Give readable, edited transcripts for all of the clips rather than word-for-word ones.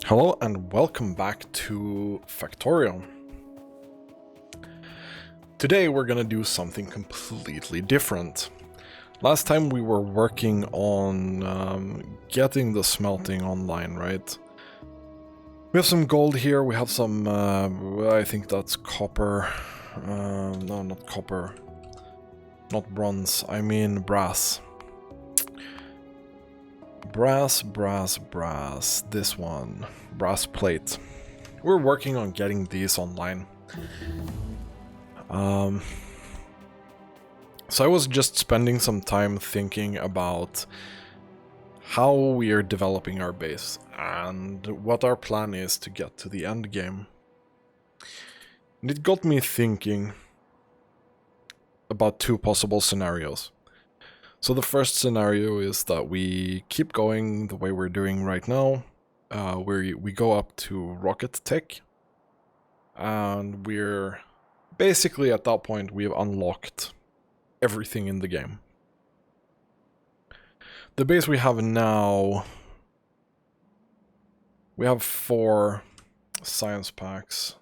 Hello and welcome back to Factorio. Today we're gonna do something completely different. Last time we were working on getting the smelting online, right? We have some gold here, we have some, I think that's copper. No, not copper. Not bronze, I mean brass. Brass. This one. Brass plate. We're working on getting these online. So I was just spending some time thinking about how we are developing our base and what our plan is to get to the end game. And it got me thinking about two possible scenarios. So the first scenario is that we keep going the way we're doing right now, where we go up to rocket tech, and we're basically at that point we've unlocked everything in the game. The base we have now, we have 4 science packs.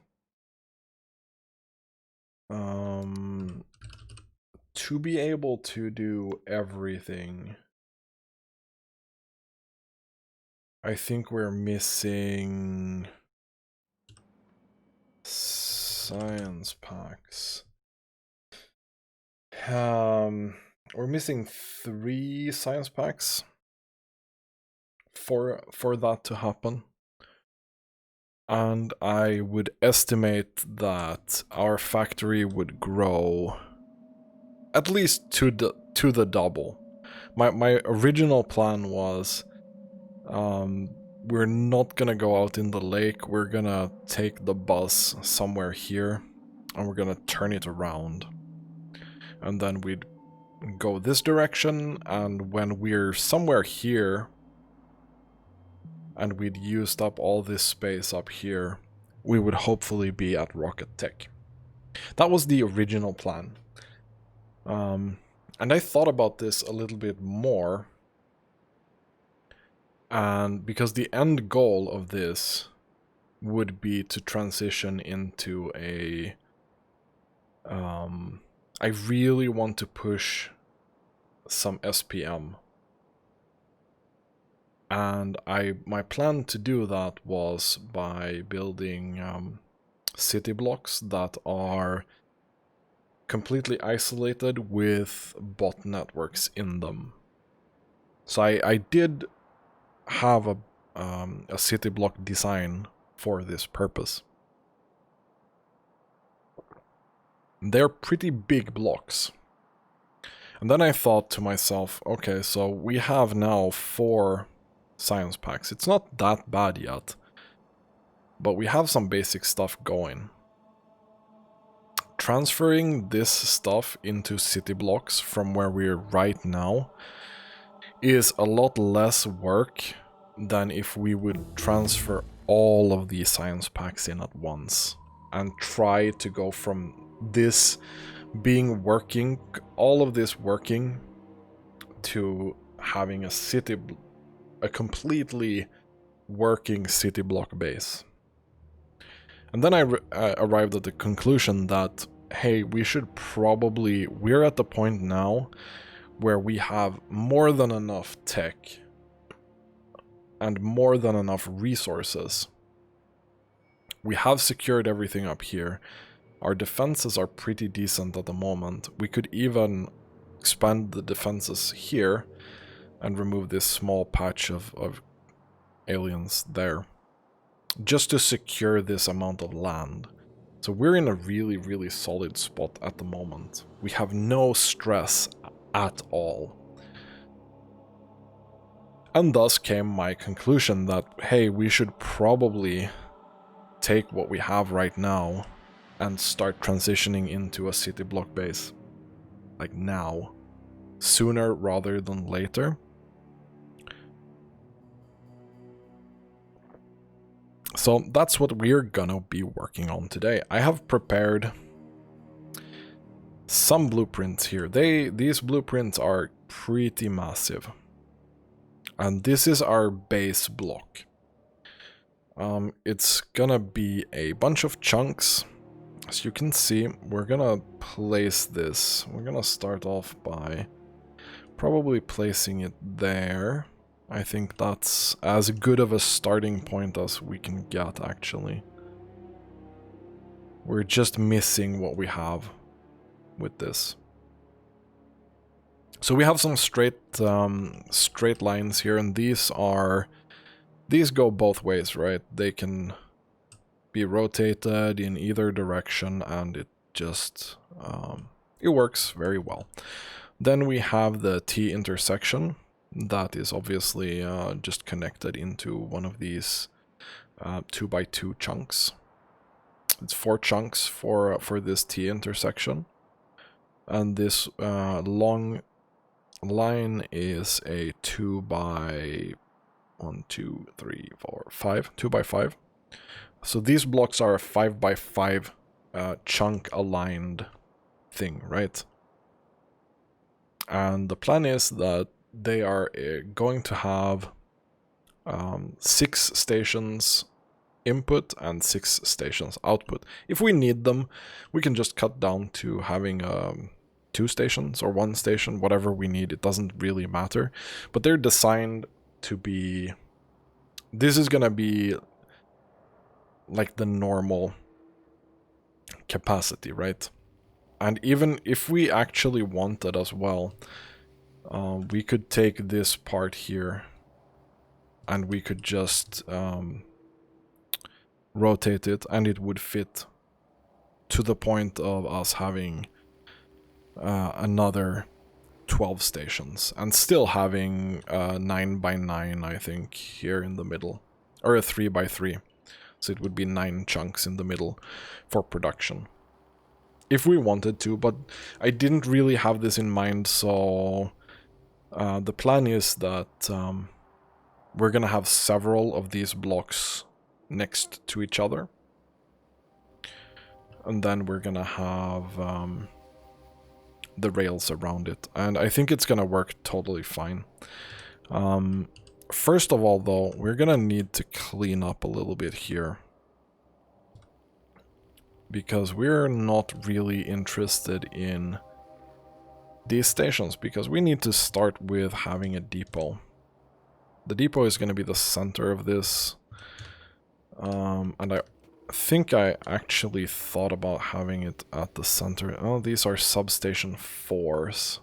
To be able to do everything, I think we're missing science packs. We're missing 3 science packs for that to happen. And I would estimate that our factory would grow at least to the double. My original plan was we're not gonna go out in the lake, we're gonna take the bus somewhere here and we're gonna turn it around. And then we'd go this direction, and when we're somewhere here and we'd used up all this space up here, we would hopefully be at Rocket Tech. That was the original plan. And I thought about this a little bit more, and because the end goal of this would be to transition into a... I really want to push some SPM. And my plan to do that was by building city blocks that are completely isolated with bot networks in them. So I did have a city block design for this purpose. They're pretty big blocks. And then I thought to myself, okay, so we have now 4 science packs. It's not that bad yet, but we have some basic stuff going. Transferring this stuff into city blocks from where we're right now is a lot less work than if we would transfer all of these science packs in at once and try to go from this being working, all of this working, to having a completely working city block base. And then I arrived at the conclusion that, hey, we're at the point now where we have more than enough tech and more than enough resources. We have secured everything up here. Our defenses are pretty decent at the moment. We could even expand the defenses here and remove this small patch of aliens there, just to secure this amount of land. So we're in a really, really solid spot at the moment. We have no stress at all. And thus came my conclusion that, hey, we should probably take what we have right now and start transitioning into a city block base. Like now. Sooner rather than later. So that's what we're gonna be working on today. I have prepared some blueprints here. These blueprints are pretty massive. And this is our base block. It's gonna be a bunch of chunks. As you can see, we're gonna place this. We're gonna start off by probably placing it there. I think that's as good of a starting point as we can get, actually. We're just missing what we have with this. So we have some straight lines here, and these go both ways, right? They can be rotated in either direction, and it just it works very well. Then we have the T intersection. That is obviously just connected into one of these 2x2 chunks. It's 4 chunks for this T intersection, and this long line is a 2x1, 2, 3, 4, 5, 2x5. So these blocks are a 5x5 chunk aligned thing, right? And the plan is that they are going to have 6 stations input and 6 stations output. If we need them, we can just cut down to having 2 stations or 1 station, whatever we need. It doesn't really matter. But they're designed to be... This is gonna be like the normal capacity, right? And even if we actually wanted as well, we could take this part here and we could just rotate it, and it would fit to the point of us having another 12 stations and still having 9x9, I think, here in the middle, or a 3x3. So it would be 9 chunks in the middle for production. If we wanted to, but I didn't really have this in mind, so the plan is that we're gonna have several of these blocks next to each other. And then we're gonna have the rails around it. And I think it's gonna work totally fine. First of all, though, we're gonna need to clean up a little bit here, because we're not really interested in these stations, because we need to start with having a depot. The depot is going to be the center of this, and I think I actually thought about having it at the center. Oh, these are substation 4s.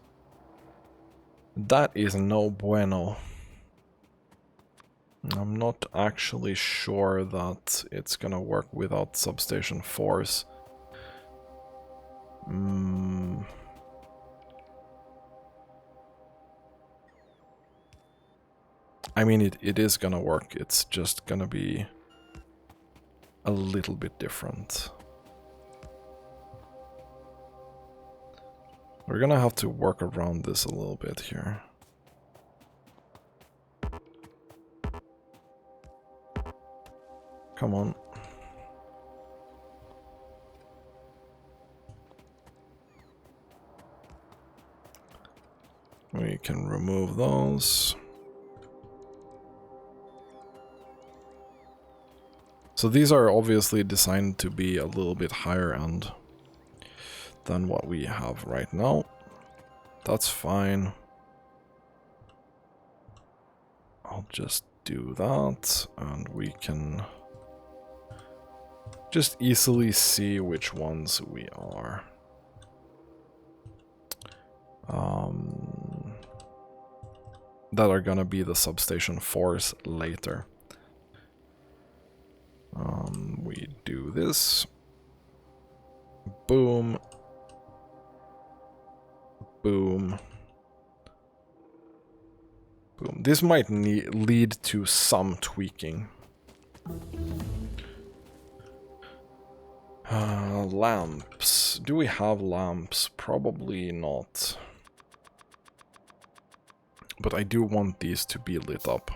That is no bueno. I'm not actually sure that it's gonna work without substation 4s. I mean, it is gonna work. It's just gonna be a little bit different. We're gonna have to work around this a little bit here. Come on. We can remove those. So these are obviously designed to be a little bit higher end than what we have right now. That's fine. I'll just do that, and we can just easily see which ones we are. That are gonna be the substation 4s later. We do this. Boom. Boom. Boom. This might lead to some tweaking. Lamps. Do we have lamps? Probably not. But I do want these to be lit up.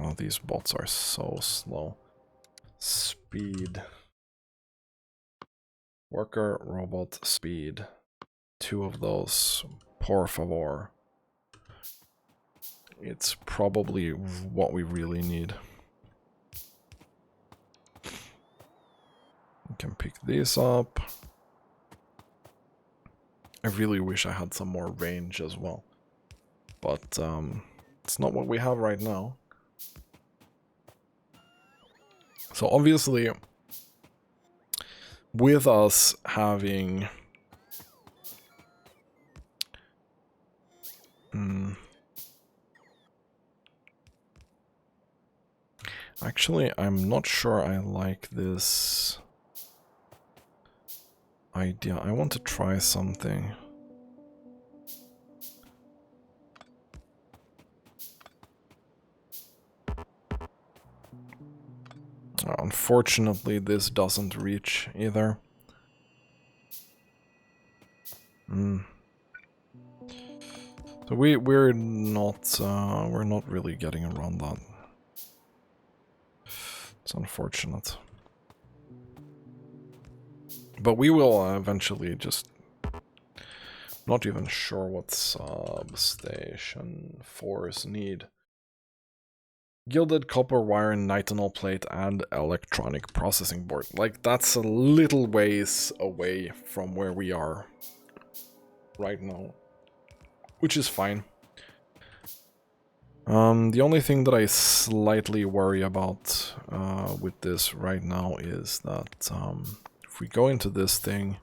Oh, these bots are so slow. Speed. Worker, robot, speed. 2 of those. Por favor. it's probably what we really need. We can pick these up. I really wish I had some more range as well. But it's not what we have right now. So obviously, with us having... Actually, I'm not sure I like this idea. I want to try something. Unfortunately, this doesn't reach either. So we're not really getting around that. It's unfortunate. But we will eventually just... Not even sure what substation 4s need. Gilded copper wire, nitinol plate, and electronic processing board. Like, that's a little ways away from where we are right now. Which is fine. The only thing that I slightly worry about with this right now is that if we go into this thing,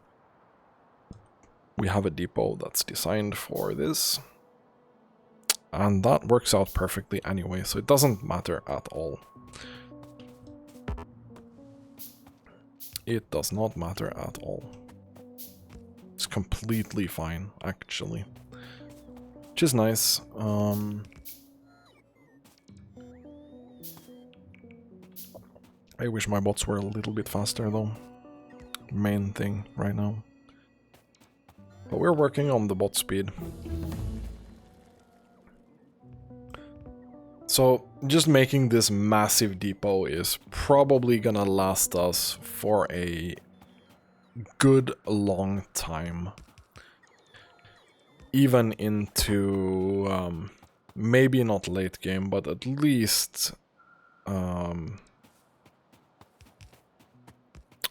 we have a depot that's designed for this. And that works out perfectly anyway, so it doesn't matter at all. It does not matter at all. It's completely fine, actually. Which is nice. I wish my bots were a little bit faster, though. Main thing right now. But we're working on the bot speed. So, just making this massive depot is probably gonna last us for a good long time. Even into, maybe not late game, but at least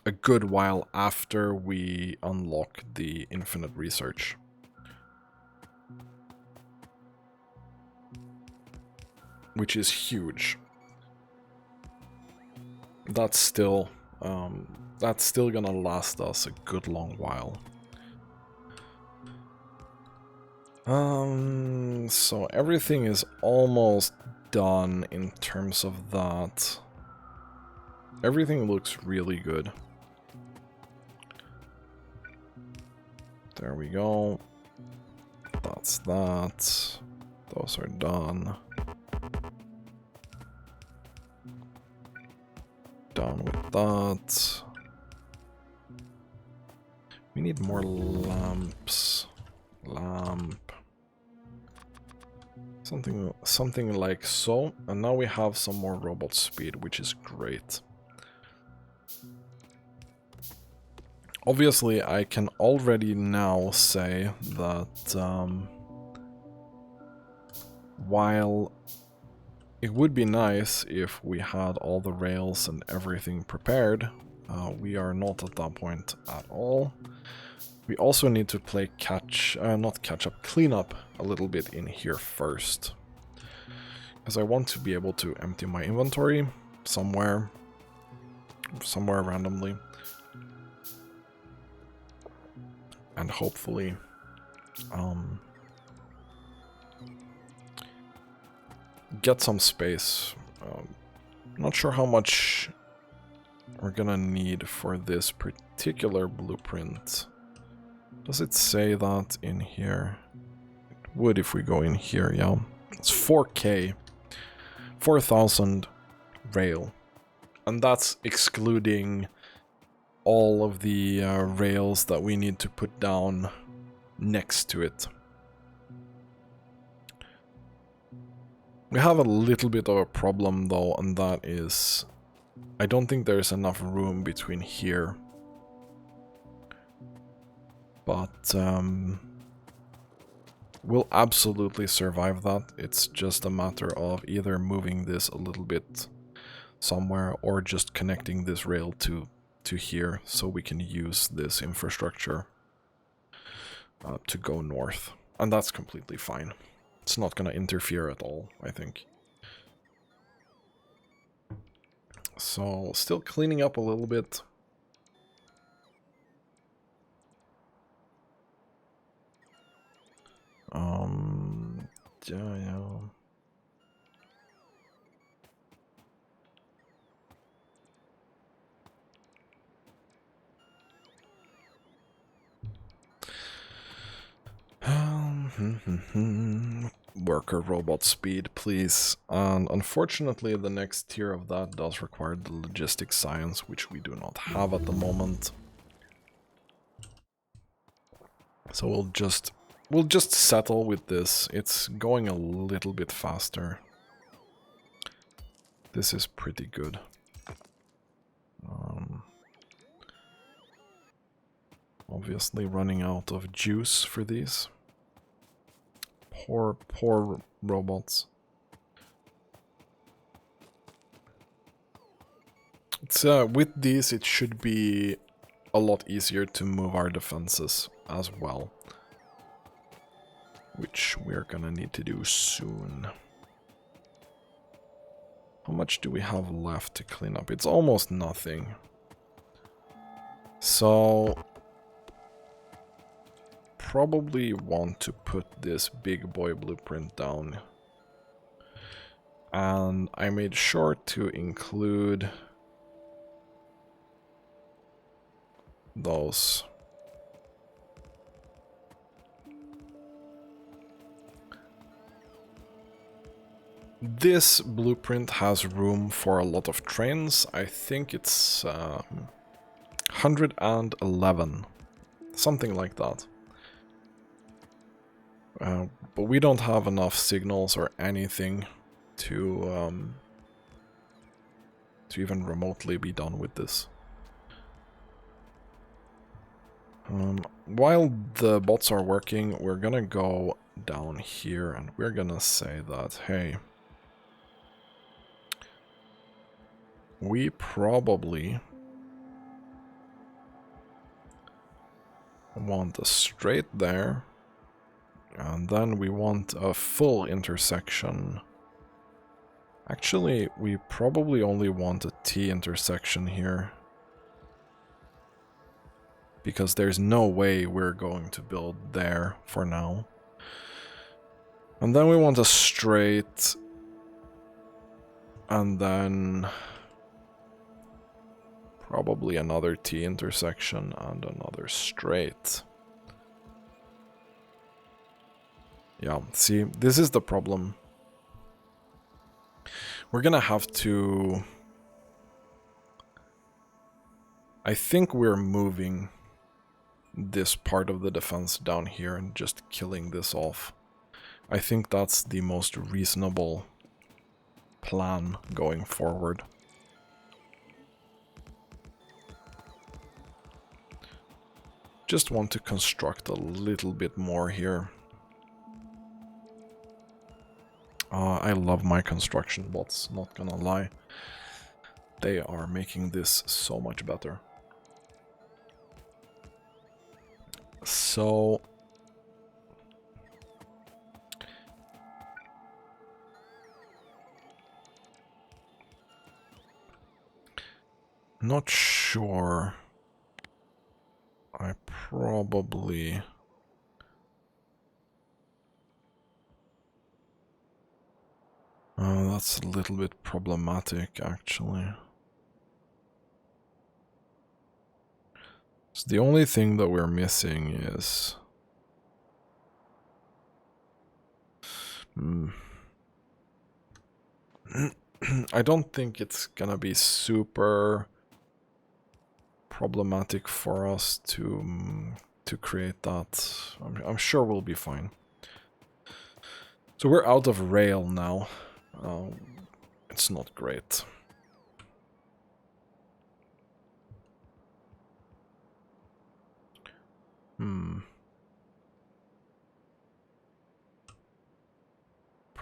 a good while after we unlock the infinite research. Which is huge. That's still gonna last us a good long while. So everything is almost done in terms of that. Everything looks really good. There we go. That's that. Those are done. Done with that. We need more lamps. Lamp. Something like so. And now we have some more robot speed, which is great. Obviously, I can already now say that while it would be nice if we had all the rails and everything prepared, we are not at that point at all. We also need to play clean up a little bit in here first. Because I want to be able to empty my inventory somewhere randomly. And hopefully get some space. Not sure how much we're gonna need for this particular blueprint. Does it say that in here? It would if we go in here, yeah. It's 4K. 4,000 rail. And that's excluding all of the rails that we need to put down next to it. We have a little bit of a problem though, and that is I don't think there's enough room between here. But We'll absolutely survive that. It's just a matter of either moving this a little bit somewhere or just connecting this rail to here so we can use this infrastructure to go north. And that's completely fine. It's not going to interfere at all, I think. So, still cleaning up a little bit. Yeah. Worker robot speed, please. And unfortunately, the next tier of that does require the logistics science, which we do not have at the moment. So we'll just settle with this. It's going a little bit faster. This is pretty good. Obviously running out of juice for these. Poor robots. It's, with these, it should be a lot easier to move our defenses as well. Which we're gonna need to do soon. How much do we have left to clean up? It's almost nothing. So probably want to put this big boy blueprint down. And I made sure to include those. This blueprint has room for a lot of trains. I think it's 111. Something like that. But we don't have enough signals or anything to even remotely be done with this. While the bots are working, we're gonna go down here and we're gonna say that, hey, we probably want a straight there, and then we want a full intersection. Actually, we probably only want a T intersection here, because there's no way we're going to build there for now. And then we want a straight, and then probably another T intersection and another straight. Yeah, see, this is the problem. We're gonna have to... I think we're moving this part of the defense down here and just killing this off. I think that's the most reasonable plan going forward. Just want to construct a little bit more here. I love my construction bots, not gonna lie. They are making this so much better. So... not sure. I probably... that's a little bit problematic, actually. So the only thing that we're missing is... I don't think it's gonna be super problematic for us to create that. I'm sure we'll be fine. So we're out of rail now. It's not great.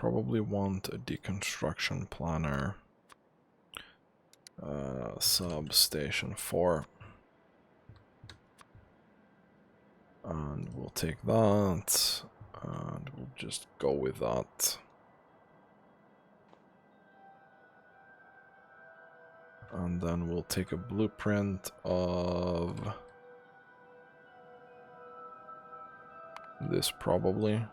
probably want a deconstruction planner. Substation 4. And we'll take that. And we'll just go with that. And then we'll take a blueprint of this probably.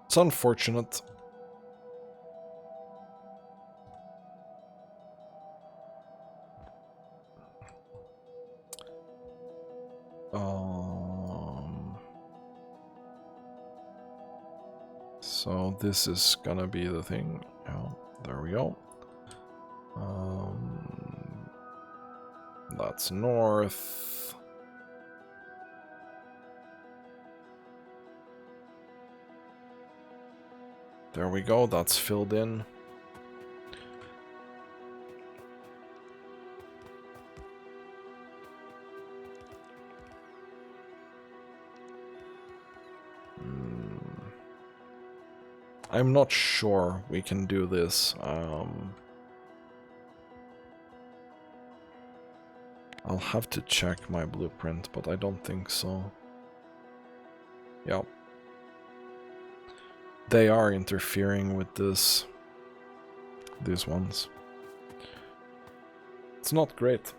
It's unfortunate. So this is gonna be the thing. Oh, there we go. That's north. There we go, that's filled in. I'm not sure we can do this. I'll have to check my blueprint, but I don't think so. Yeah. They are interfering with this. These ones. It's not great.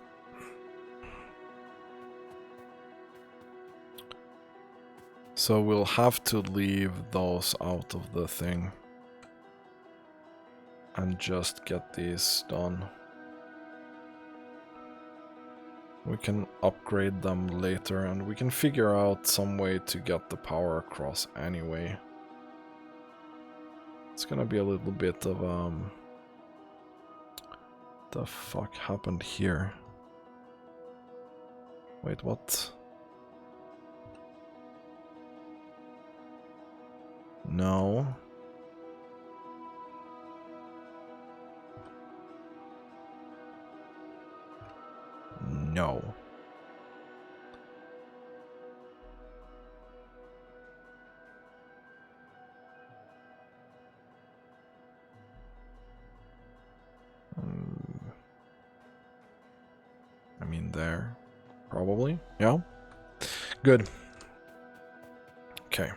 So we'll have to leave those out of the thing. And just get these done. We can upgrade them later and we can figure out some way to get the power across anyway. It's gonna be a little bit of the fuck happened here? Wait, what? No. No. I mean there. Probably. Yeah. Good. Okay.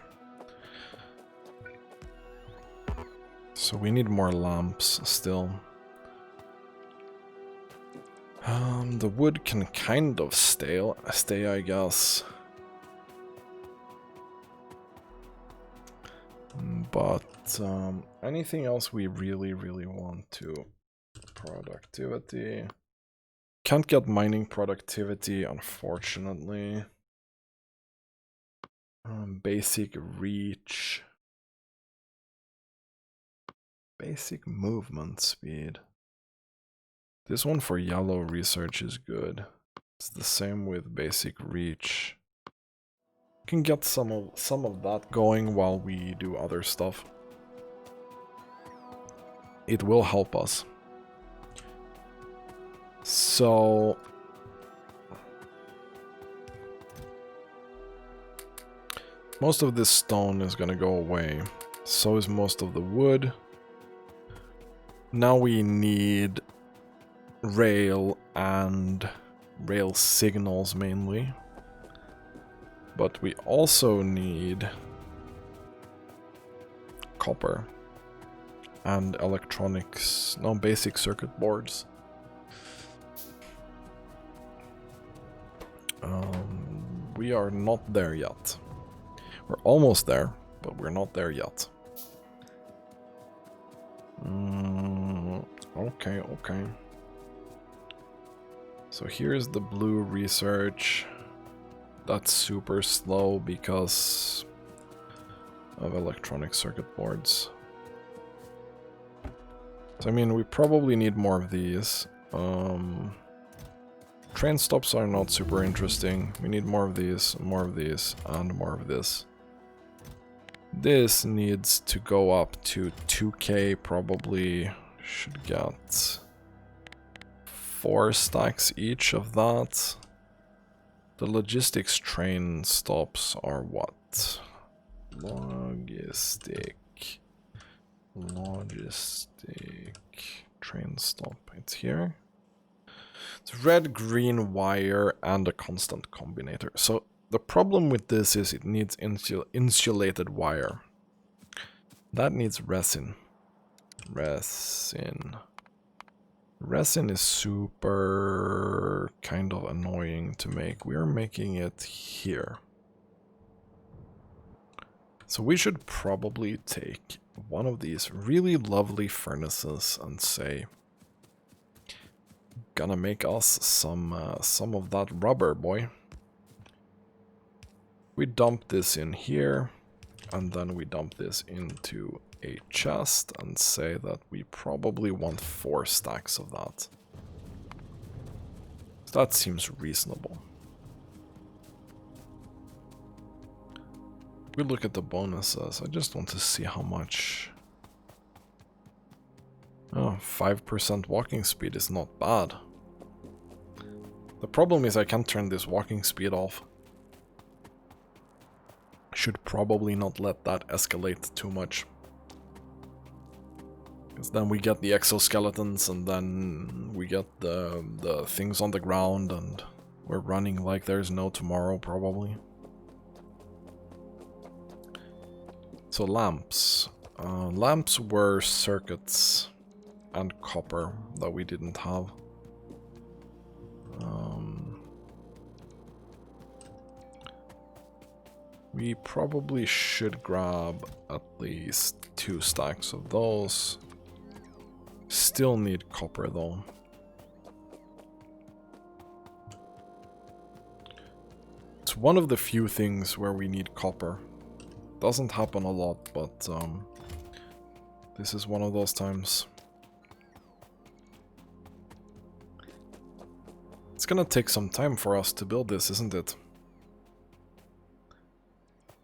So we need more lamps still. The wood can kind of stay, I guess. But anything else we really want to? Productivity. Can't get mining productivity, unfortunately. Basic reach. Basic movement speed. This one for yellow research is good. It's the same with basic reach. We can get some of that going while we do other stuff. It will help us. So most of this stone is gonna go away. So is most of the wood. Now we need rail and rail signals mainly. But we also need copper and electronics, no, basic circuit boards. We are not there yet. We're almost there, but we're not there yet. Okay. So here's the blue research. That's super slow because of electronic circuit boards. So I mean, we probably need more of these. Train stops are not super interesting. We need more of these, and more of this. This needs to go up to 2k, probably should get 4 stacks each of that. The logistics train stops are what? Logistic train stop. It's here. It's red, green wire and a constant combinator. So the problem with this is it needs insulated wire. That needs resin. Resin is super kind of annoying to make. We are making it here. So we should probably take one of these really lovely furnaces and say, gonna make us some of that rubber, boy. We dump this in here, and then we dump this into a chest and say that we probably want 4 stacks of that. That seems reasonable. We look at the bonuses. I just want to see how much. Oh, 5% walking speed is not bad. The problem is I can't turn this walking speed off. Should probably not let that escalate too much. Because then we get the exoskeletons and then we get the things on the ground and we're running like there's no tomorrow probably. So lamps. Lamps were circuits and copper that we didn't have. We probably should grab at least 2 stacks of those. Still need copper though. It's one of the few things where we need copper. Doesn't happen a lot, but this is one of those times. It's gonna take some time for us to build this, isn't it?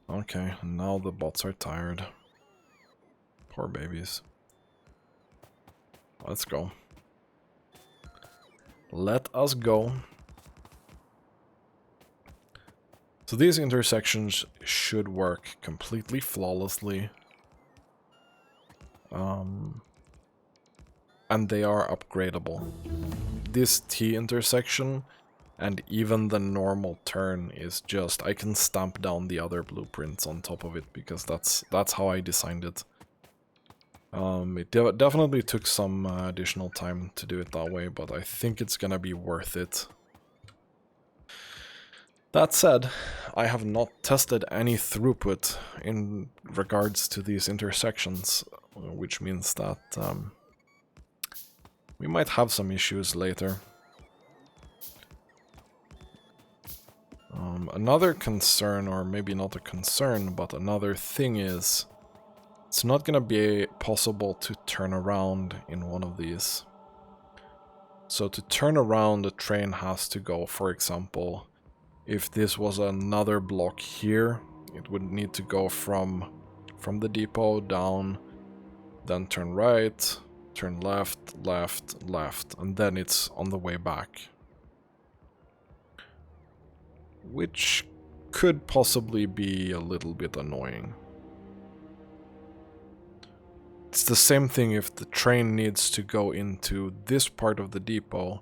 Okay, now the bots are tired. Poor babies. Let's go. Let us go. So these intersections should work completely flawlessly. And they are upgradable. This T intersection and even the normal turn is just, I can stamp down the other blueprints on top of it because that's how I designed it. It definitely took some additional time to do it that way, but I think it's gonna be worth it. That said, I have not tested any throughput in regards to these intersections, which means that we might have some issues later. Another concern, or maybe not a concern, but another thing is, it's not gonna be possible to turn around in one of these. So to turn around, the train has to go, for example, if this was another block here, it would need to go from the depot down, then turn right, turn left, left, left, and then it's on the way back. Which could possibly be a little bit annoying. It's the same thing if the train needs to go into this part of the depot,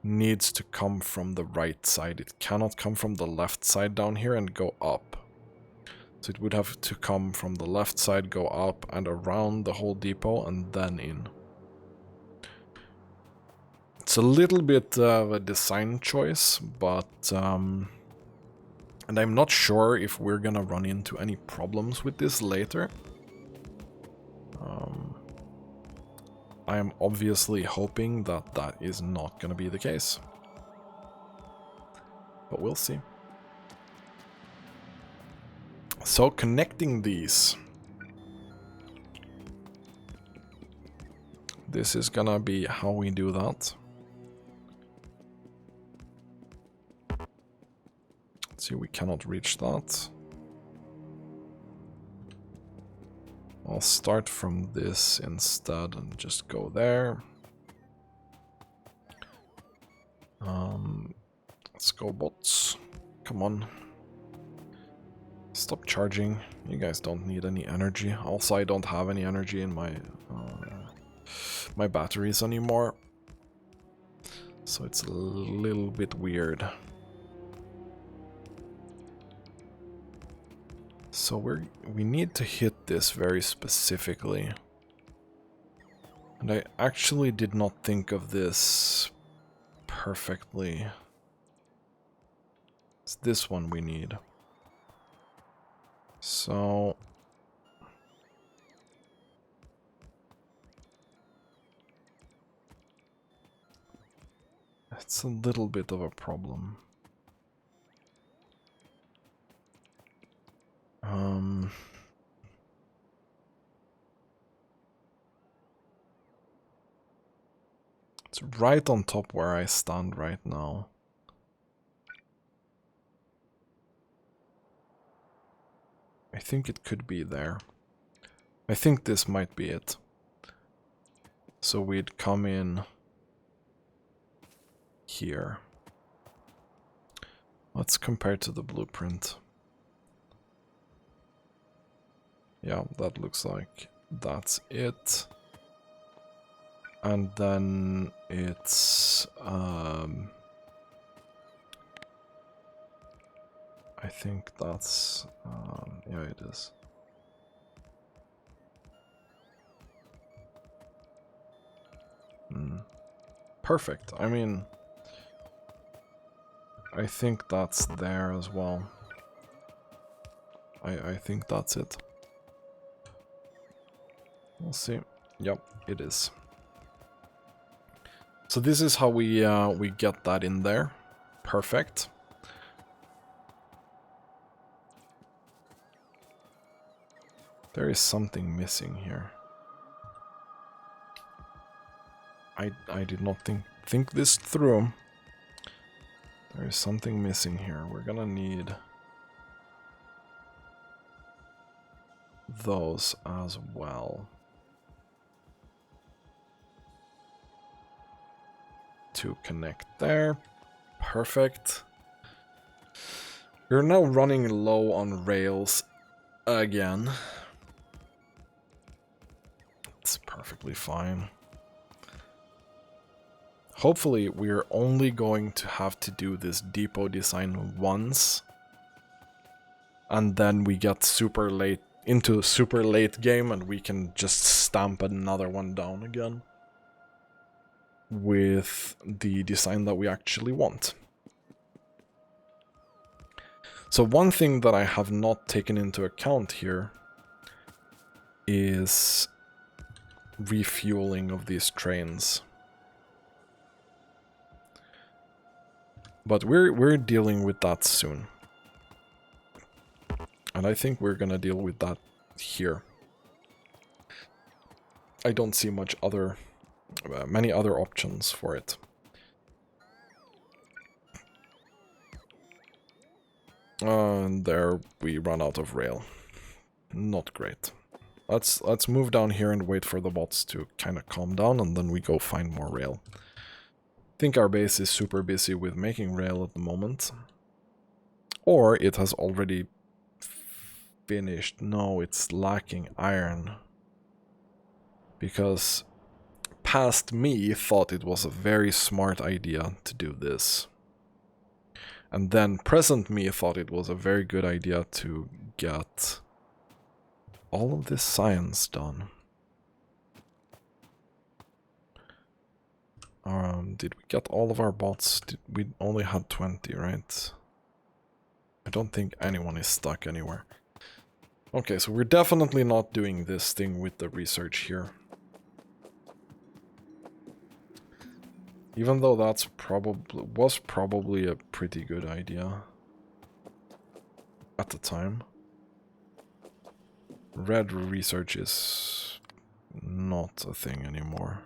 needs to come from the right side. It cannot come from the left side down here and go up. So it would have to come from the left side, go up and around the whole depot and then in. It's a little bit of a design choice, but and I'm not sure if we're gonna run into any problems with this later. I am obviously hoping that that is not gonna be the case. But we'll see. So connecting these. This is gonna be how we do that. Let's see, we cannot reach that. I'll start from this instead and just go there. Let's go bots. Come on. Stop charging. You guys don't need any energy. Also, I don't have any energy in my my batteries anymore. So it's a little bit weird. So we need to hit this very specifically. And I actually did not think of this perfectly. It's this one we need. So it's a little bit of a problem. It's right on top where I stand right now. I think it could be there. I think this might be it. So we'd come in here. Let's compare to the blueprint. Yeah, that looks like that's it. And then it's I think that's yeah, it is. Perfect. I mean, I think that's there as well. I think that's it. We'll see. Yep, it is. So this is how we get that in there. Perfect. There is something missing here. I did not think this through. There is something missing here. We're gonna need those as well. To connect there. Perfect. We're now running low on rails again. It's perfectly fine. Hopefully we're only going to have to do this depot design once. And then we get super late into super late game and we can just stamp another one down again. With the design that we actually want. So one thing that I have not taken into account here is refueling of these trains. But we're dealing with that soon. And I think we're gonna deal with that here. I don't see many other options for it. And there we run out of rail. Not great. Let's move down here and wait for the bots to kind of calm down, and then we go find more rail. I think our base is super busy with making rail at the moment. Or it has already finished. No, it's lacking iron. Because past me thought it was a very smart idea to do this. And then present me thought it was a very good idea to get all of this science done. Did we get all of our bots? We only had 20, right? I don't think anyone is stuck anywhere. Okay, so we're definitely not doing this thing with the research here. Even though that's probably a pretty good idea at the time. Red research is not a thing anymore.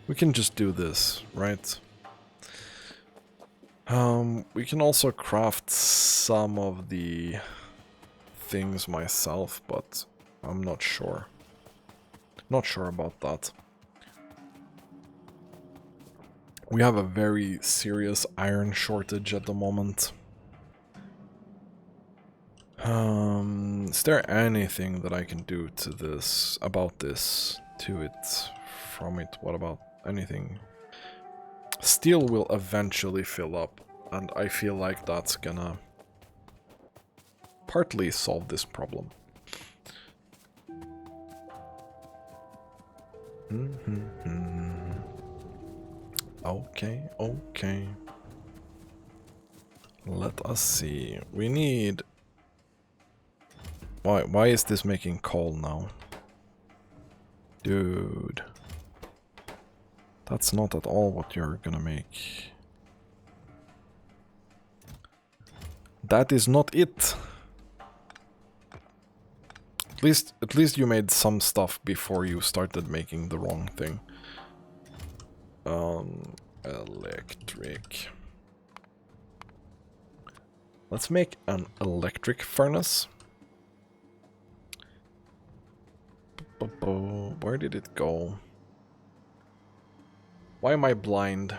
We can just do this, right? We can also craft some of the things myself, but I'm not sure. Not sure about that. We have a very serious iron shortage at the moment. Is there anything that I can do to this, about this, to it, from it? What about anything? Steel will eventually fill up, and I feel like that's gonna partly solve this problem. Okay, okay. Let us see. We need... Why is this making coal now? Dude. That's not at all what you're gonna make. That is not it. At least you made some stuff before you started making the wrong thing. Electric. Let's make an electric furnace. Where did it go? Why am I blind?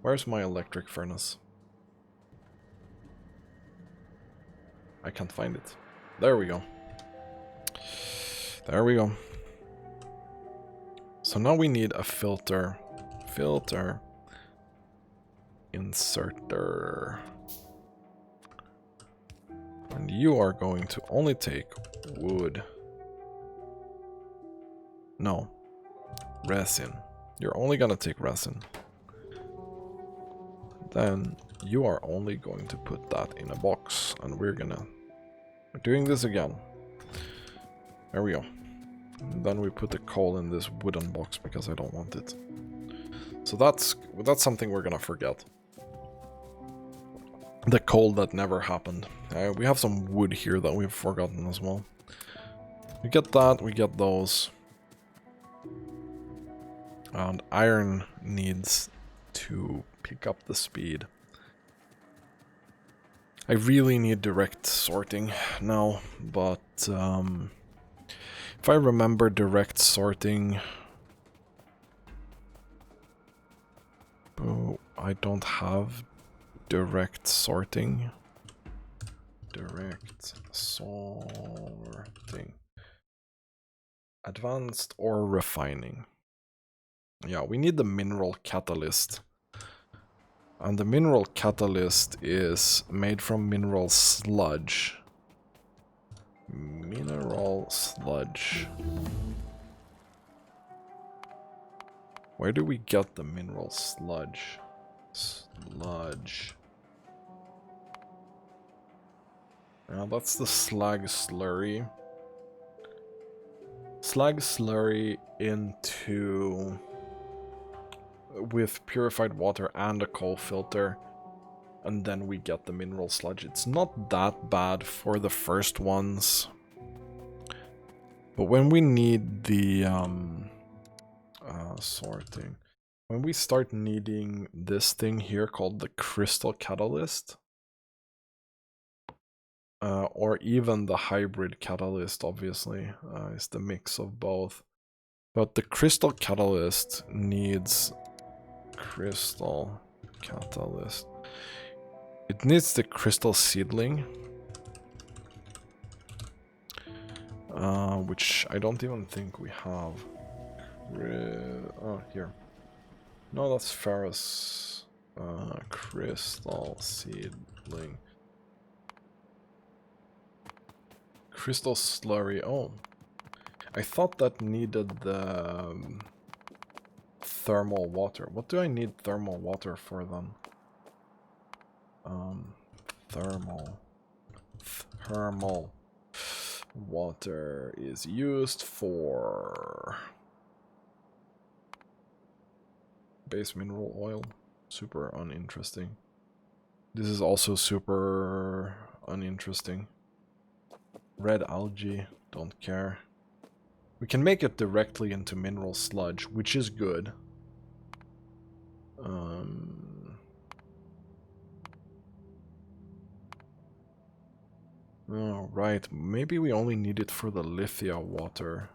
Where's my electric furnace? I can't find it. There we go. There we go. So now we need a filter. Filter. Inserter. And you are going to only take wood. No. Resin. You're only gonna take resin. Then you are only going to put that in a box. And we're doing this again. There we go. And then we put the coal in this wooden box because I don't want it. So that's something we're gonna forget. The coal that never happened. We have some wood here that we've forgotten as well. We get that, we get those. And iron needs to pick up the speed. I really need direct sorting now, but if I remember direct sorting... Oh, I don't have direct sorting. Direct sorting. Advanced or refining. Yeah, we need the mineral catalyst. And the mineral catalyst is made from mineral sludge. Mineral sludge. Where do we get the mineral sludge? Sludge. Now that's the slag slurry. Slag slurry into... with purified water and a coal filter. And then we get the mineral sludge. It's not that bad for the first ones. But when we need the sorting, when we start needing this thing here called the crystal catalyst, or even the hybrid catalyst, obviously, is the mix of both. But the crystal catalyst needs crystal catalyst. It needs the crystal seedling, which I don't even think we have. Oh, here. No, that's ferrous. Crystal seedling. Crystal slurry. Oh, I thought that needed the thermal water. What do I need thermal water for then? Thermal water is used for base mineral oil. Super uninteresting. This is also super uninteresting. Red algae, don't care. We can make it directly into mineral sludge, which is good. Oh, right, maybe we only need it for the lithia water.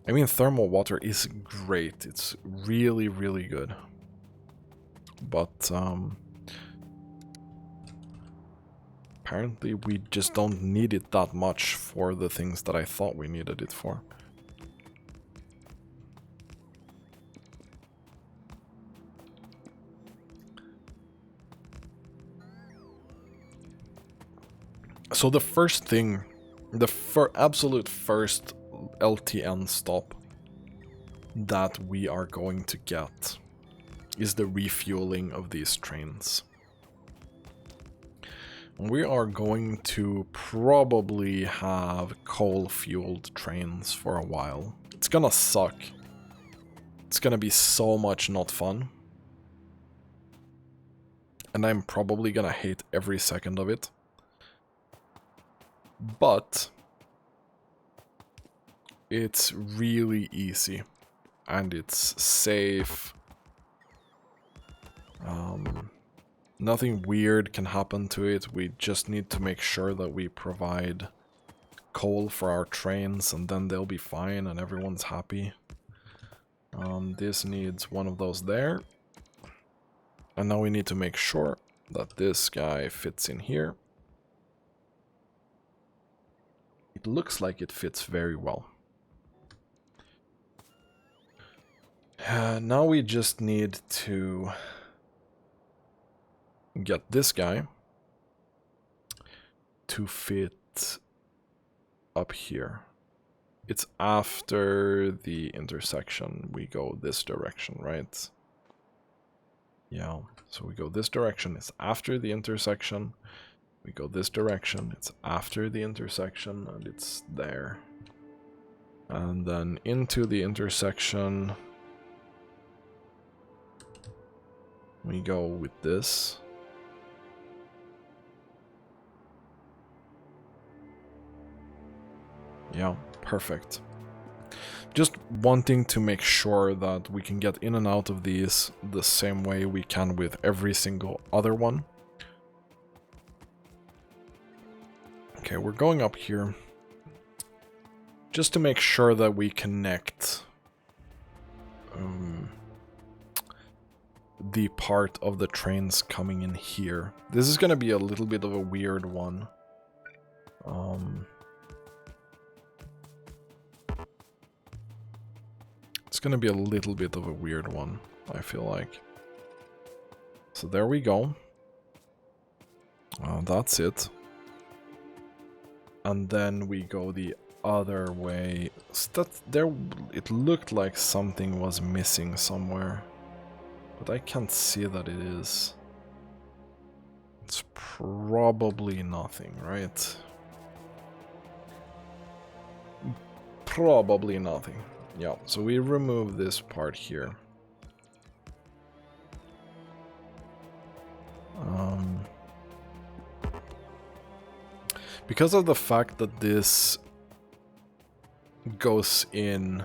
I mean, thermal water is great. It's really, really good. But apparently we just don't need it that much for the things that I thought we needed it for. So the first thing, the absolute first LTN stop that we are going to get is the refueling of these trains. We are going to probably have coal-fueled trains for a while. It's gonna suck. It's gonna be so much not fun. And I'm probably gonna hate every second of it. But it's really easy. And it's safe. Nothing weird can happen to it. We just need to make sure that we provide coal for our trains, and then they'll be fine and everyone's happy. This needs one of those there. And now we need to make sure that this guy fits in here. It looks like it fits very well. Now we just need to get this guy to fit up here. It's after the intersection. We go this direction, right? Yeah, so we go this direction. It's after the intersection. We go this direction. It's after the intersection, and it's there. And then into the intersection, we go with this. Yeah, perfect. Just wanting to make sure that we can get in and out of these the same way we can with every single other one. Okay, we're going up here just to make sure that we connect the part of the trains coming in here. This is gonna be a little bit of a weird one. It's gonna be a little bit of a weird one, I feel like. So there we go. That's it. And then we go the other way. It looked like something was missing somewhere, but I can't see that it is. It's probably nothing, right? Probably nothing. Yeah, so we remove this part here. Because of the fact that this goes in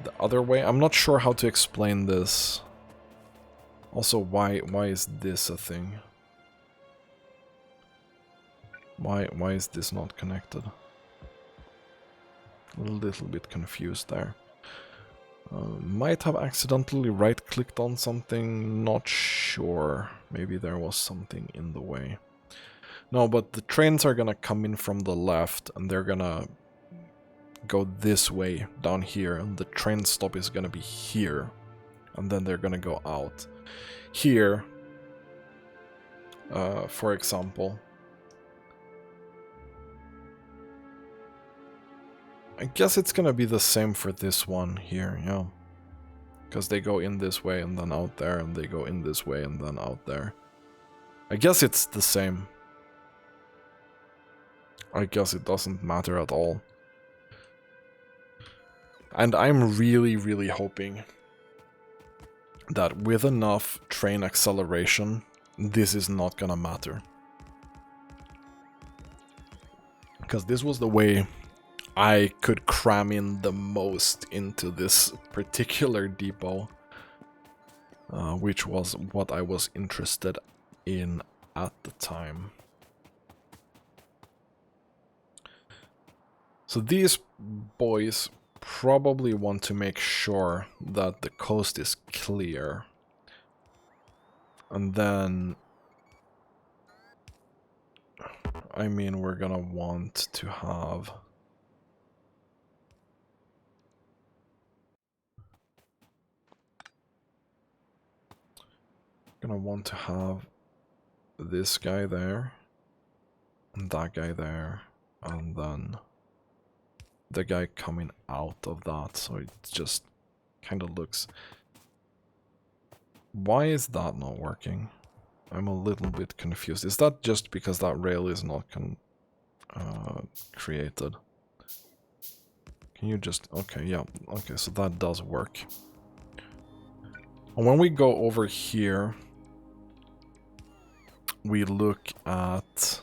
the other way, I'm not sure how to explain this. Also, why is this a thing? Why is this not connected? A little bit confused there. Might have accidentally right-clicked on something, not sure. Maybe there was something in the way. No, but the trains are gonna come in from the left, and they're gonna go this way down here, and the train stop is gonna be here, and then they're gonna go out. Here, for example, I guess it's gonna be the same for this one here, yeah. Because they go in this way and then out there, and they go in this way and then out there. I guess it's the same. I guess it doesn't matter at all. And I'm really, really hoping that with enough train acceleration, this is not gonna matter. Because this was the way I could cram in the most into this particular depot, which was what I was interested in at the time. So these boys probably want to make sure that the coast is clear. And then, I mean, we're gonna want to have... Gonna want to have this guy there, and that guy there, and then the guy coming out of that, so it just kind of looks... Why is that not working? I'm a little bit confused. Is that just because that rail is not created? Can you just... Okay, yeah, okay, so that does work. And when we go over here, we look at...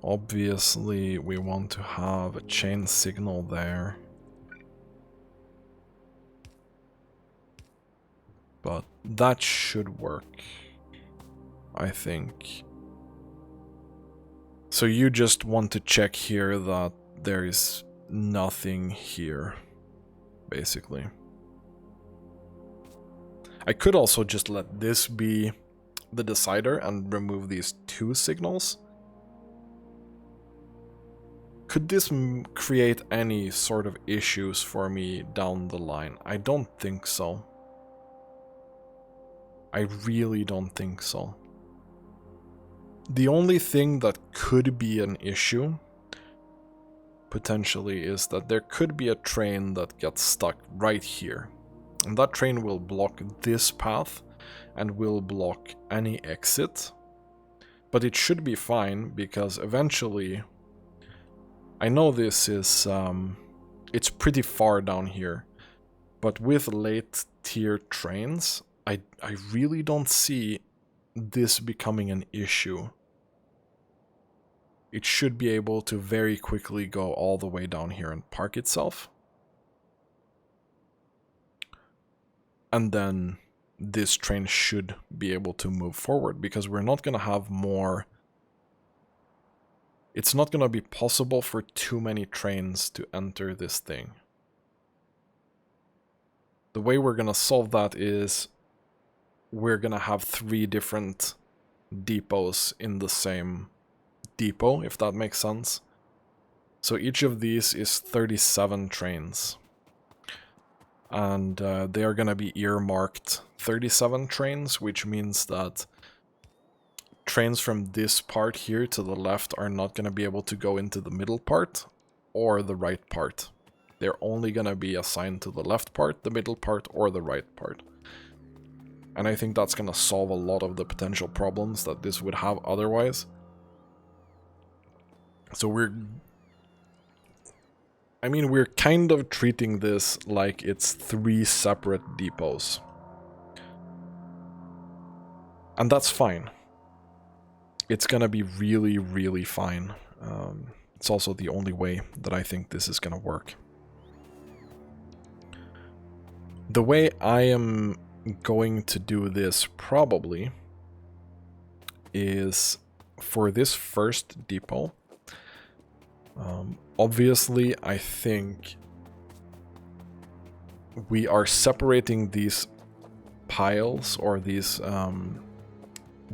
Obviously, we want to have a chain signal there. But that should work, I think. So you just want to check here that there is nothing here, basically. I could also just let this be the decider and remove these two signals. Could this create any sort of issues for me down the line? I don't think so. I really don't think so. The only thing that could be an issue, potentially, is that there could be a train that gets stuck right here. And that train will block this path and will block any exit. But it should be fine, because eventually... I know this is... it's pretty far down here. But with late tier trains, I really don't see this becoming an issue. It should be able to very quickly go all the way down here and park itself. And then this train should be able to move forward, because we're not going to have more... It's not going to be possible for too many trains to enter this thing. The way we're going to solve that is we're going to have 3 different depots in the same depot, if that makes sense. So each of these is 37 trains. And they are going to be earmarked 37 trains, which means that trains from this part here to the left are not going to be able to go into the middle part or the right part. They're only going to be assigned to the left part, the middle part, or the right part. And I think that's going to solve a lot of the potential problems that this would have otherwise. So we're kind of treating this like it's 3 separate depots. And that's fine. It's gonna be really, really fine. It's also the only way that I think this is gonna work. The way I am going to do this probably is for this first depot. Obviously, I think we are separating these piles or these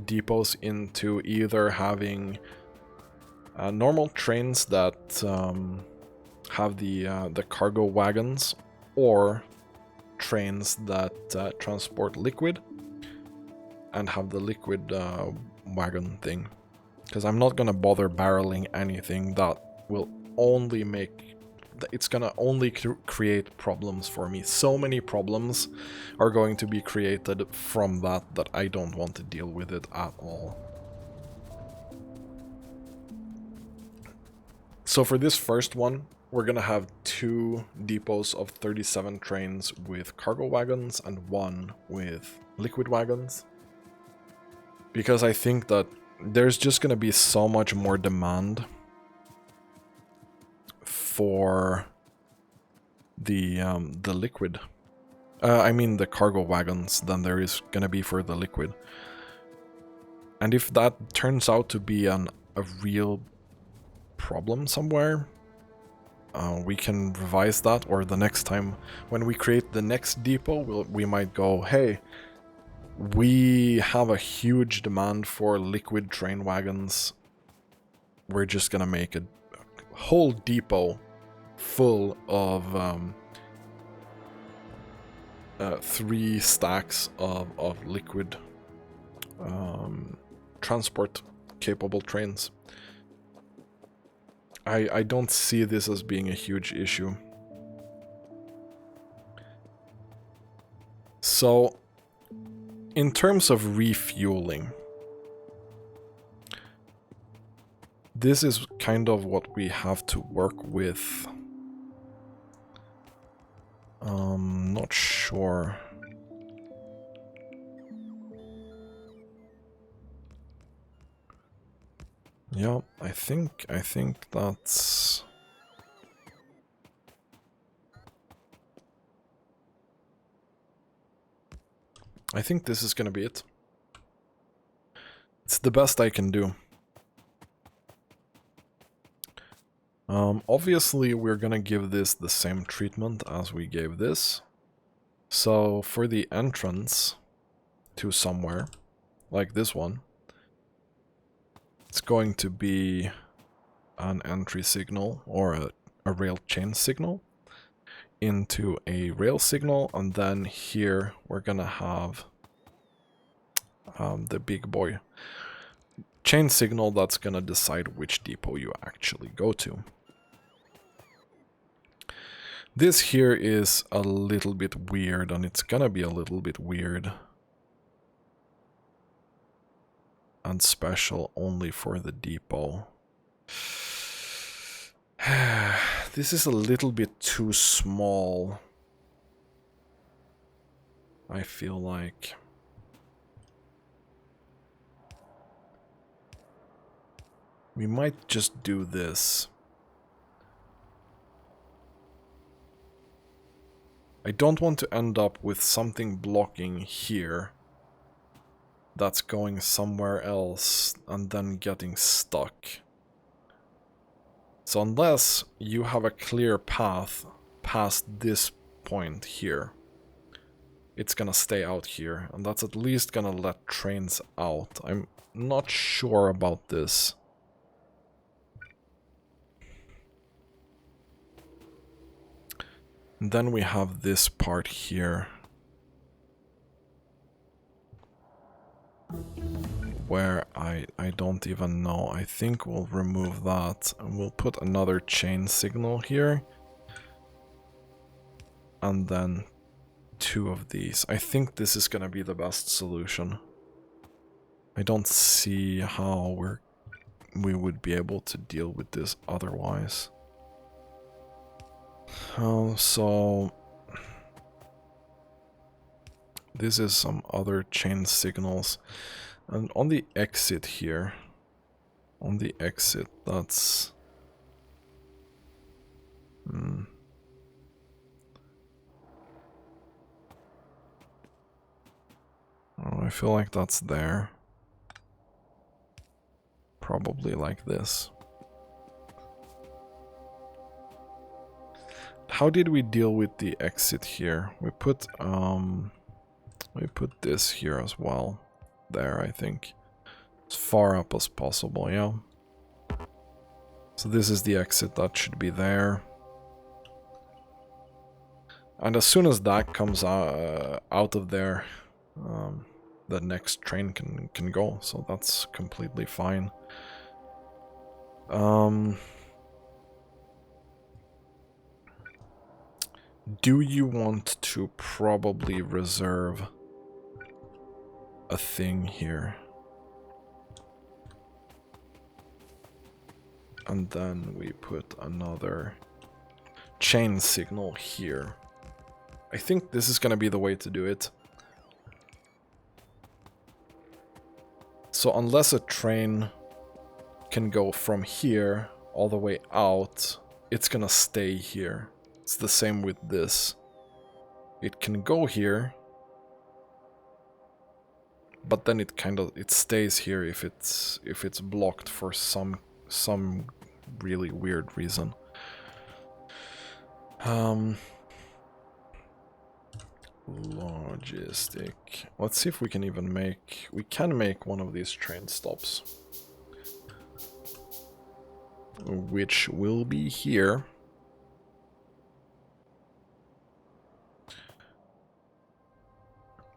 depots into either having normal trains that have the cargo wagons, or trains that transport liquid and have the liquid wagon thing. Because I'm not gonna bother barreling anything that will only make... It's gonna only create problems for me. So many problems are going to be created from that I don't want to deal with it at all. So for this first one, we're gonna have 2 depots of 37 trains with cargo wagons and 1 with liquid wagons. Because I think that there's just gonna be so much more demand for the liquid. I mean the cargo wagons than there is gonna be for the liquid. And if that turns out to be a real problem somewhere. We can revise that, or the next time when we create the next depot, we might go, hey, we have a huge demand for liquid train wagons. We're just gonna make a whole depot full of 3 stacks of liquid transport capable trains. I don't see this as being a huge issue. So, in terms of refueling, this is kind of what we have to work with. Not sure. Yeah, I think that's... I think this is gonna be it. It's the best I can do. Obviously, we're gonna give this the same treatment as we gave this. So, for the entrance to somewhere, like this one, it's going to be an entry signal, or a rail chain signal, into a rail signal, and then here we're gonna have the big boy chain signal that's gonna decide which depot you actually go to. This here is a little bit weird, and it's gonna be a little bit weird and special only for the depot. This is a little bit too small, I feel like. We might just do this. I don't want to end up with something blocking here that's going somewhere else and then getting stuck. So unless you have a clear path past this point here, it's gonna stay out here, and that's at least gonna let trains out. I'm not sure about this. And then we have this part here, where I don't even know. I think we'll remove that, and we'll put another chain signal here. And then 2 of these. I think this is gonna be the best solution. I don't see how we would be able to deal with this otherwise. So this is some other chain signals, and on the exit here, that's oh, I feel like that's there. Probably like this. How did we deal with the exit here? We put this here as well. There, I think. As far up as possible, yeah. So this is the exit that should be there. And as soon as that comes out of there, the next train can go. So that's completely fine. Do you want to probably reserve a thing here? And then we put another chain signal here. I think this is gonna be the way to do it. So unless a train can go from here all the way out, it's gonna stay here. It's the same with this. It can go here, but then it stays here if it's blocked for some really weird reason. Logistic. Let's see if we can even make... We can make one of these train stops. Which will be here.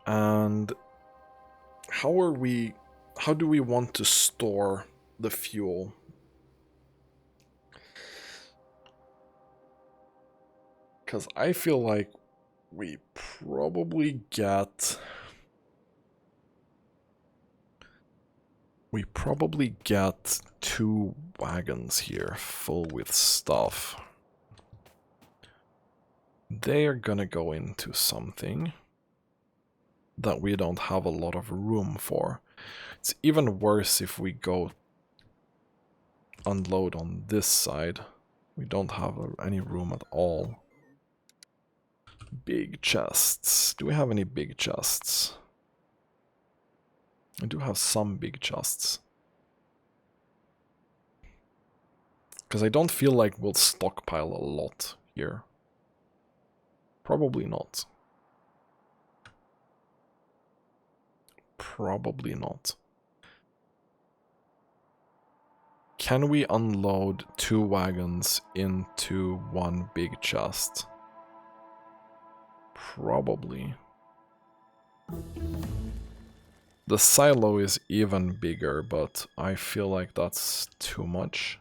And how do we want to store the fuel? Because I feel like we probably get 2 wagons here full with stuff. They're gonna go into something that we don't have a lot of room for. It's even worse if we go unload on this side. We don't have any room at all. Big chests. Do we have any big chests? I do have some big chests. Because I don't feel like we'll stockpile a lot here. Probably not. Probably not. Can we unload 2 wagons into 1 big chest? Probably. The silo is even bigger, but I feel like that's too much.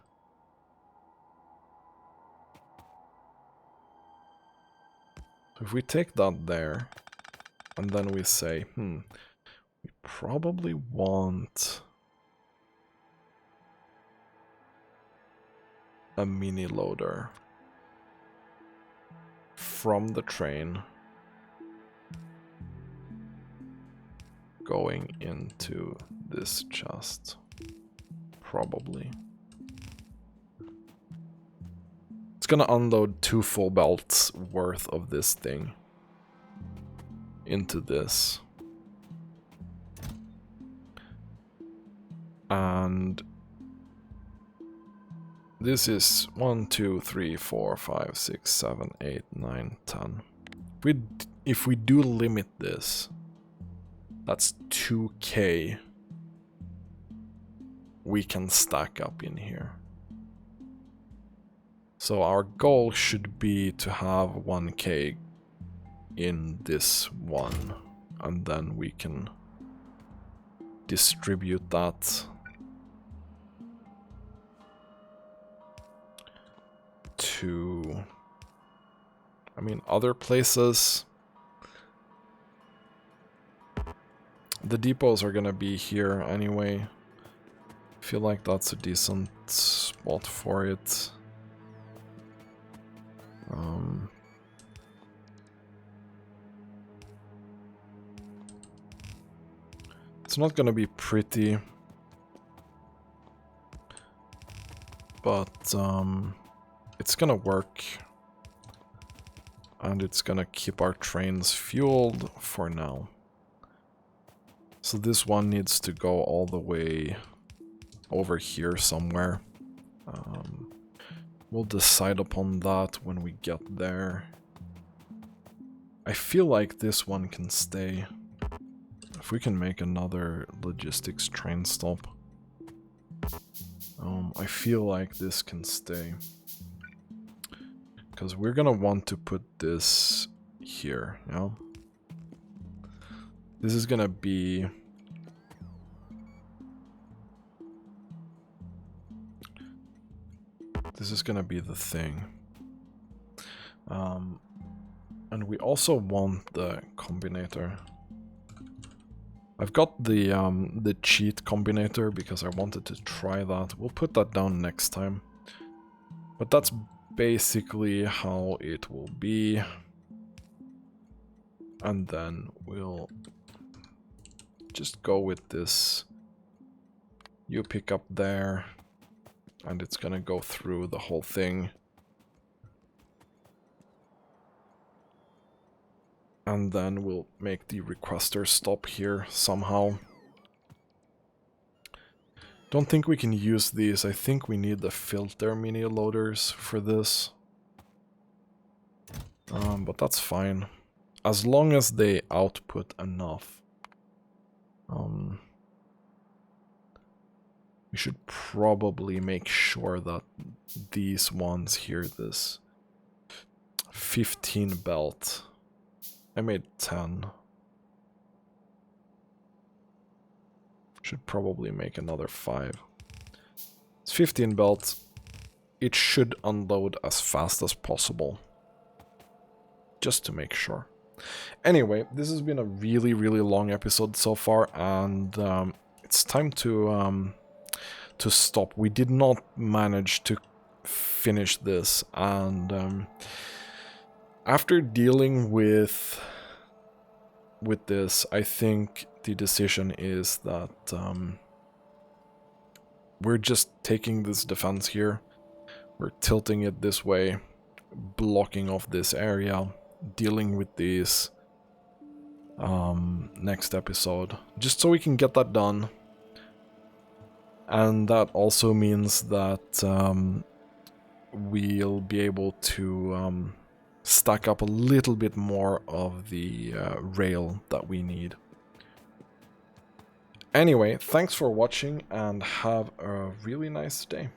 If we take that there, and then we say, we probably want a mini loader from the train going into this chest. Probably. It's gonna unload 2 full belts worth of this thing into this. And this is 1, 2, 3, 4, 5, 6, 7, 8, 9, 10. If we do limit this, that's 2k we can stack up in here. So our goal should be to have 1k in this one, and then we can distribute that to, I mean, other places. The depots are gonna be here anyway. I feel like that's a decent spot for it. It's not gonna be pretty, but it's gonna work, and it's gonna keep our trains fueled for now. So this one needs to go all the way over here somewhere. We'll decide upon that when we get there. I feel like this one can stay. If we can make another logistics train stop. I feel like this can stay. Because we're gonna want to put this here, you know? This is gonna be... This is gonna be the thing. And we also want the combinator. I've got the cheat combinator because I wanted to try that. We'll put that down next time. But that's basically how it will be. And then we'll just go with this. You pick up there. And it's gonna go through the whole thing. And then we'll make the requester stop here somehow. Don't think we can use these. I think we need the filter mini loaders for this. But that's fine. As long as they output enough. We should probably make sure that these ones here, this 15 belt. I made 10. Should probably make another 5. It's 15 belt. It should unload as fast as possible. Just to make sure. Anyway, this has been a really, really long episode so far, and it's time to stop. We did not manage to finish this, and after dealing with this, I think the decision is that we're just taking this defense here. We're tilting it this way, blocking off this area, dealing with these next episode, just so we can get that done. And that also means that we'll be able to stack up a little bit more of the rail that we need. Anyway, thanks for watching and have a really nice day.